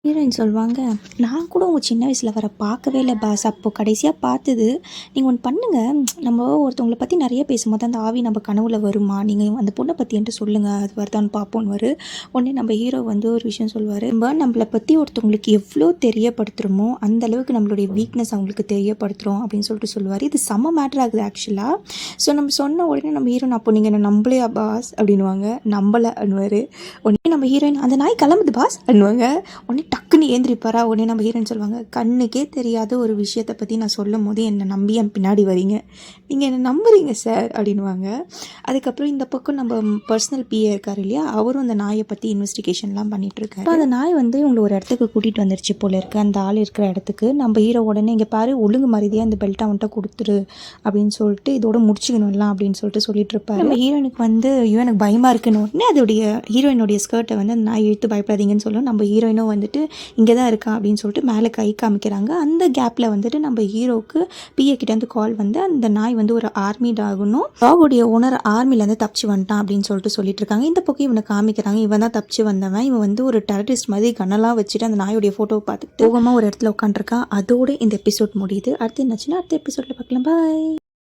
Heroine சொல்லுவாங்க, நான் கூட உங்கள் சின்ன வயசில் வர பார்க்கவே இல்லை பாஸ். அப்போது கடைசியாக பார்த்தது. நீங்கள் ஒன்று பண்ணுங்கள், நம்ம ஒருத்தவங்கள பற்றி நிறைய பேசும்போது அந்த ஆவி நம்ம கனவுல வருமா, நீங்கள் அந்த பொண்ணை பற்றி என்கிட்ட சொல்லுங்கள், அது வருதான்னு பார்ப்போன்னு உடனே நம்ம ஹீரோ ஒரு விஷயம் சொல்லுவார். நம்மளை பற்றி ஒருத்தவங்களுக்கு எவ்வளோ தெரியப்படுத்துகிறோமோ அந்த அளவுக்கு நம்மளுடைய வீக்னஸ் அவங்களுக்கு தெரியப்படுத்துகிறோம் அப்படின்னு சொல்லுவார். இது செம்ம மேட்ரு ஆகுது ஆக்சுவலாக. ஸோ நம்ம சொன்ன உடனே நம்ம ஹீரோயின், அப்போ நீங்கள் என்ன நம்பலையா பாஸ் அப்படின்வாங்க. நம்பலை அனுவார். உடனே நம்ம ஹீரோயின், அந்த நாய் கிளம்புது பாஸ் அனுவாங்க. உடனே டக்குன்னு ஏந்திரிப்பாரா. உடனே நம்ம ஹீரோன்னு சொல்லுவாங்க, கண்ணுக்கே தெரியாத ஒரு விஷயத்தை பற்றி நான் சொல்லும் போது என்னை நம்பி என் பின்னாடி வரீங்க, நீங்கள் என்னை நம்புறீங்க சார் அப்படின்வாங்க. அதுக்கப்புறம் இந்த பக்கம் நம்ம பர்சனல் பிஏ இருக்கார் இல்லையா, அவரும் அந்த நாயை பற்றி இன்வெஸ்டிகேஷன்லாம் பண்ணிகிட்ருக்காரு. அந்த நாய் இவங்களை ஒரு இடத்துக்கு கூட்டிகிட்டு வந்துருச்சு போல இருக்குது, அந்த ஆள் இருக்கிற இடத்துக்கு. நம்ம ஹீரோ உடனே, இங்கே பாரு, ஒழுங்கு மரியாதையாக இந்த பெல்ட்டை அவன்கிட்ட கொடுத்துரு அப்படின்னு சொல்லிட்டு இதோட முடிச்சுக்கணும்லாம் அப்படின்னு சொல்லிட்டு இருப்பாரு. நம்ம ஹீரோயினுக்கு ஐயோ எனக்கு பயமாக இருக்குன்னு உடனே அதோடைய ஹீரோயினுடைய ஸ்கர்ட்டை அந்த நாய் இழுத்து பயப்படாதீங்கன்னு சொல்லும். நம்ம ஹீரோயினும் இங்கே தான் இருக்கா அப்படின்னு சொல்லிட்டு மேலே கை காமிக்கிறாங்க. அந்த கேப்பில் நம்ம ஹீரோவுக்கு பிஏ கிட்டேருந்து கால் அந்த நாய் ஒரு ஆர்மி டாகுனும் டாகுடைய ஓனர் ஆர்மிலேருந்து தப்பிச்சு வந்துட்டான் அப்படின்னு சொல்லிட்டு இருக்காங்க. இந்த பக்கம் இவனை காமிக்கிறாங்க, இவன் தான் தப்பிச்சு வந்தவன். இவன் ஒரு டெரரிஸ்ட் மாதிரி கண்ணெல்லாம் வச்சுட்டு அந்த நாயுடைய ஃபோட்டோவை பார்த்துட்டு போகமாக ஒரு இடத்துல உட்காந்துருக்கான். அதோட இந்த எபிசோட் முடியுது. அடுத்து என்னாச்சுன்னா அடுத்த எபிசோடில் பார்க்கலாம். பாய்.